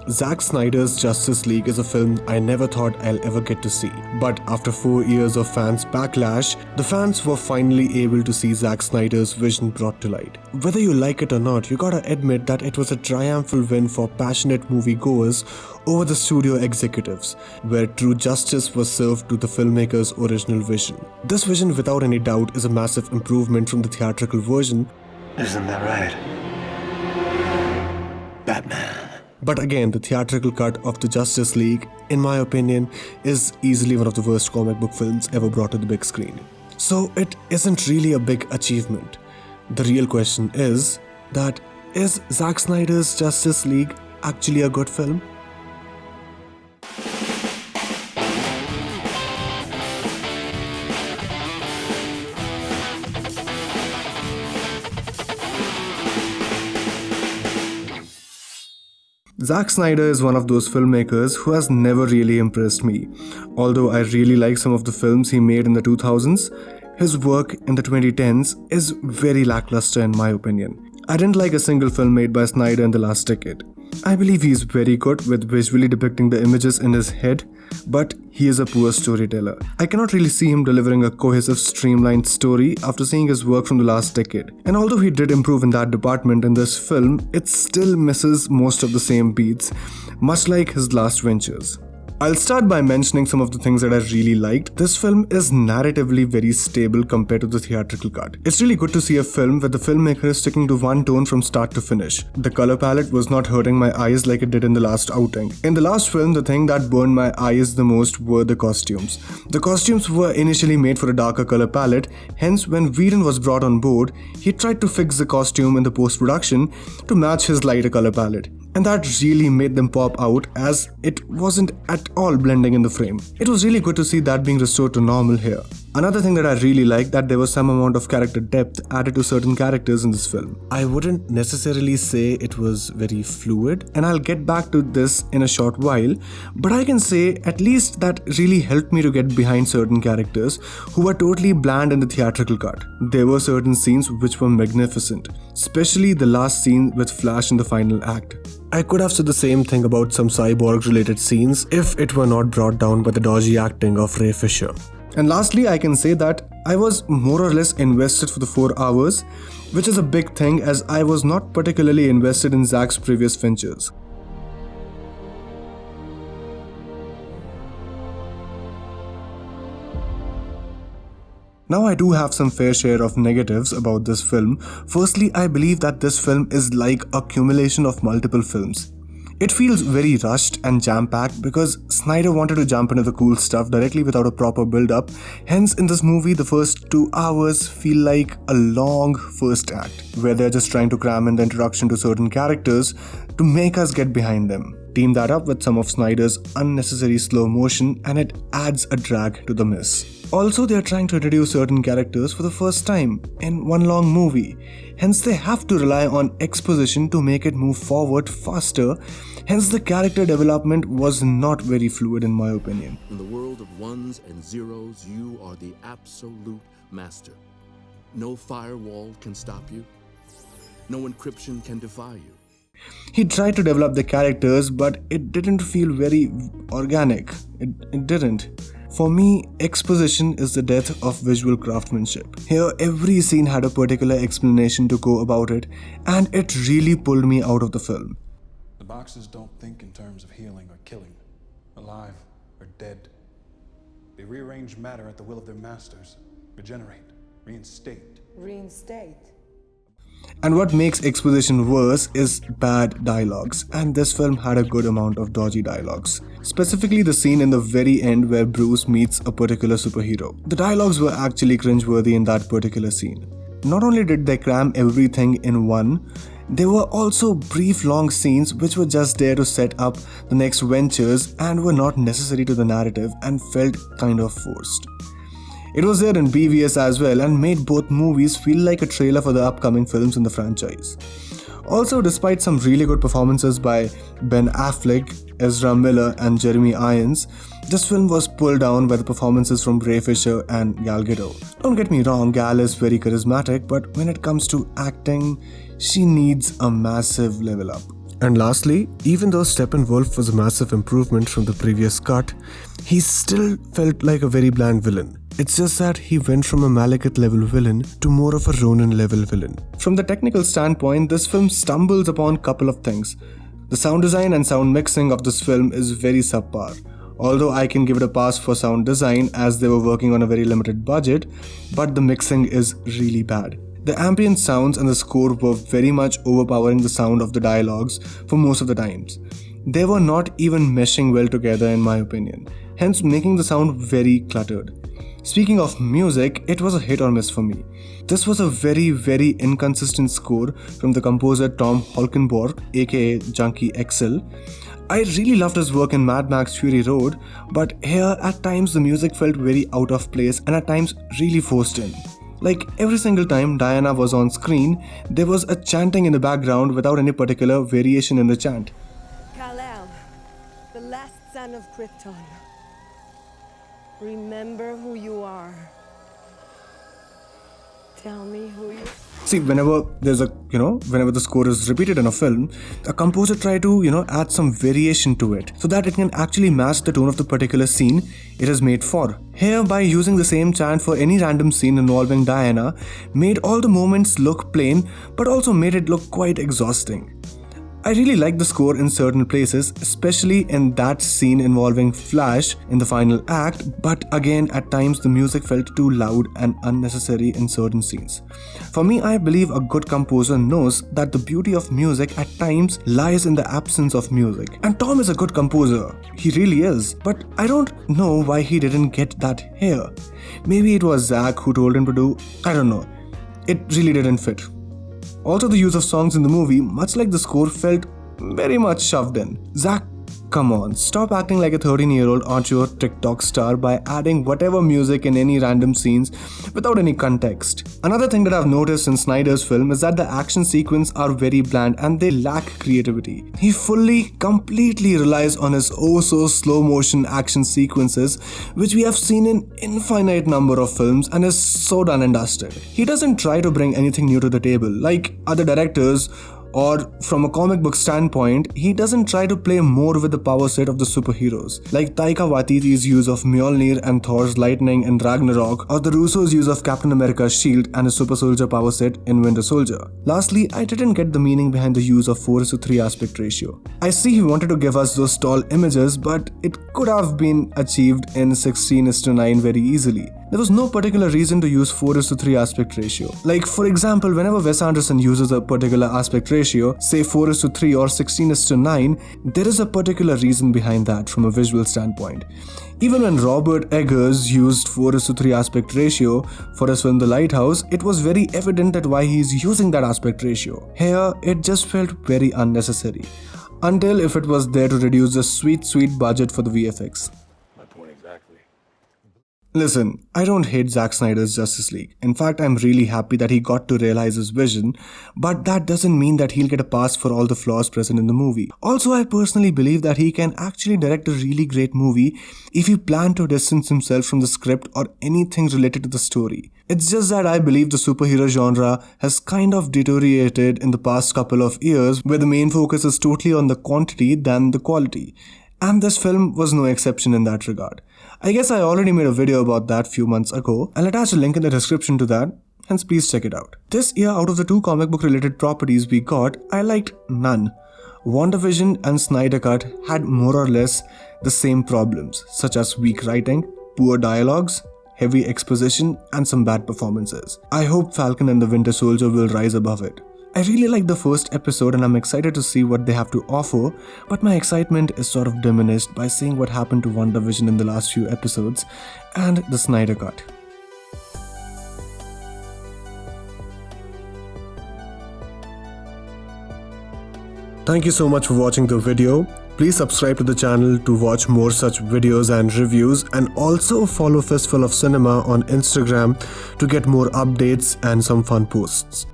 Zack Snyder's Justice League is a film I never thought I'll ever get to see. But after 4 years of fans' backlash, the fans were finally able to see Zack Snyder's vision brought to light. Whether you like it or not, you gotta admit that it was a triumphal win for passionate moviegoers over the studio executives, where true justice was served to the filmmaker's original vision. This vision, without any doubt, is a massive improvement from the theatrical version. Isn't that right? Batman. But again, the theatrical cut of the Justice League, in my opinion, is easily one of the worst comic book films ever brought to the big screen. So it isn't really a big achievement. The real question is that, is Zack Snyder's Justice League actually a good film? Zack Snyder is one of those filmmakers who has never really impressed me. Although I really like some of the films he made in the 2000s, his work in the 2010s is very lackluster in my opinion. I didn't like a single film made by Snyder in the last decade. I believe he is very good with visually depicting the images in his head, but he is a poor storyteller. I cannot really see him delivering a cohesive, streamlined story after seeing his work from the last decade. And although he did improve in that department in this film, it still misses most of the same beats, much like his last ventures. I'll start by mentioning some of the things that I really liked. This film is narratively very stable compared to the theatrical cut. It's really good to see a film where the filmmaker is sticking to one tone from start to finish. The color palette was not hurting my eyes like it did in the last outing. In the last film, the thing that burned my eyes the most were the costumes. The costumes were initially made for a darker color palette, hence when Whedon was brought on board, he tried to fix the costume in the post-production to match his lighter color palette. And that really made them pop out, as it wasn't at all blending in the frame. It was really good to see that being restored to normal here. Another thing that I really liked, that there was some amount of character depth added to certain characters in this film. I wouldn't necessarily say it was very fluid, and I'll get back to this in a short while, but I can say at least that really helped me to get behind certain characters who were totally bland in the theatrical cut. There were certain scenes which were magnificent, especially the last scene with Flash in the final act. I could have said the same thing about some cyborg-related scenes if it were not brought down by the dodgy acting of Ray Fisher. And lastly, I can say that I was more or less invested for the 4 hours, which is a big thing as I was not particularly invested in Zack's previous ventures. Now I do have some fair share of negatives about this film. Firstly, I believe that this film is like a accumulation of multiple films. It feels very rushed and jam-packed because Snyder wanted to jump into the cool stuff directly without a proper build-up. Hence, in this movie, the first 2 hours feel like a long first act, where they're just trying to cram in the introduction to certain characters to make us get behind them. Team that up with some of Snyder's unnecessary slow motion and it adds a drag to the miss. Also, they are trying to introduce certain characters for the first time in one long movie. Hence, they have to rely on exposition to make it move forward faster. Hence, the character development was not very fluid in my opinion. In the world of ones and zeros, you are the absolute master. No firewall can stop you. No encryption can defy you. He tried to develop the characters, but it didn't feel very organic. It didn't. For me, exposition is the death of visual craftsmanship. Here, every scene had a particular explanation to go about it, and it really pulled me out of the film. The boxes don't think in terms of healing or killing, alive or dead. They rearrange matter at the will of their masters, regenerate, reinstate. Reinstate. And what makes exposition worse is bad dialogues, and this film had a good amount of dodgy dialogues. Specifically the scene in the very end where Bruce meets a particular superhero. The dialogues were actually cringeworthy in that particular scene. Not only did they cram everything in one, there were also brief long scenes which were just there to set up the next ventures and were not necessary to the narrative and felt kind of forced. It was there in BVS as well and made both movies feel like a trailer for the upcoming films in the franchise. Also, despite some really good performances by Ben Affleck, Ezra Miller and Jeremy Irons, this film was pulled down by the performances from Ray Fisher and Gal Gadot. Don't get me wrong, Gal is very charismatic, but when it comes to acting, she needs a massive level up. And lastly, even though Steppenwolf was a massive improvement from the previous cut, he still felt like a very bland villain. It's just that he went from a Malekith level villain to more of a Ronin level villain. From the technical standpoint, this film stumbles upon a couple of things. The sound design and sound mixing of this film is very subpar. Although I can give it a pass for sound design as they were working on a very limited budget, but the mixing is really bad. The ambient sounds and the score were very much overpowering the sound of the dialogues for most of the times. They were not even meshing well together in my opinion, hence making the sound very cluttered. Speaking of music, it was a hit or miss for me. This was a very inconsistent score from the composer Tom Holkenborg, aka Junkie XL. I really loved his work in Mad Max Fury Road, but here at times the music felt very out of place and at times really forced in. Like every single time Diana was on screen, there was a chanting in the background without any particular variation in the chant. Kal-El, the last son of Krypton. Remember who you are. Tell me who you... See, whenever the score is repeated in a film, a composer try to, add some variation to it so that it can actually match the tone of the particular scene it is made for. Here, by using the same chant for any random scene involving Diana, made all the moments look plain, but also made it look quite exhausting. I really like the score in certain places, especially in that scene involving Flash in the final act, but again at times the music felt too loud and unnecessary in certain scenes. For me, I believe a good composer knows that the beauty of music at times lies in the absence of music. And Tom is a good composer, he really is, but I don't know why he didn't get that here. Maybe it was Zack who told him to do, I don't know. It really didn't fit. Also, the use of songs in the movie, much like the score, felt very much shoved in. Zack, come on, stop acting like a 13-year-old auteur TikTok star by adding whatever music in any random scenes without any context. Another thing that I've noticed in Snyder's film is that the action sequences are very bland and they lack creativity. He completely relies on his so slow motion action sequences, which we have seen in infinite number of films and is so done and dusted. He doesn't try to bring anything new to the table like other directors. Or from a comic book standpoint, he doesn't try to play more with the power set of the superheroes, like Taika Waititi's use of Mjolnir and Thor's lightning in Ragnarok, or the Russo's use of Captain America's shield and his super soldier power set in Winter Soldier. Lastly, I didn't get the meaning behind the use of 4:3 aspect ratio. I see he wanted to give us those tall images, but it could have been achieved in 16:9 very easily. There was no particular reason to use 4:3 aspect ratio. Like for example, whenever Wes Anderson uses a particular aspect ratio, say 4:3 or 16:9, there is a particular reason behind that from a visual standpoint. Even when Robert Eggers used 4:3 aspect ratio for his film The Lighthouse, it was very evident that why he is using that aspect ratio. Here, it just felt very unnecessary. Until if it was there to reduce the sweet budget for the VFX. Listen, I don't hate Zack Snyder's Justice League. In fact, I'm really happy that he got to realize his vision, but that doesn't mean that he'll get a pass for all the flaws present in the movie. Also, I personally believe that he can actually direct a really great movie if he planned to distance himself from the script or anything related to the story. It's just that I believe the superhero genre has kind of deteriorated in the past couple of years, where the main focus is totally on the quantity than the quality. And this film was no exception in that regard. I guess I already made a video about that few months ago. I'll attach a link in the description to that, hence please check it out. This year, out of the 2 comic book related properties we got, I liked none. WandaVision and Snyder Cut had more or less the same problems, such as weak writing, poor dialogues, heavy exposition, and some bad performances. I hope Falcon and the Winter Soldier will rise above it. I really liked the first episode and I'm excited to see what they have to offer, but my excitement is sort of diminished by seeing what happened to WandaVision in the last few episodes and the Snyder Cut. Thank you so much for watching the video. Please subscribe to the channel to watch more such videos and reviews, and also follow Fistful of Cinema on Instagram to get more updates and some fun posts.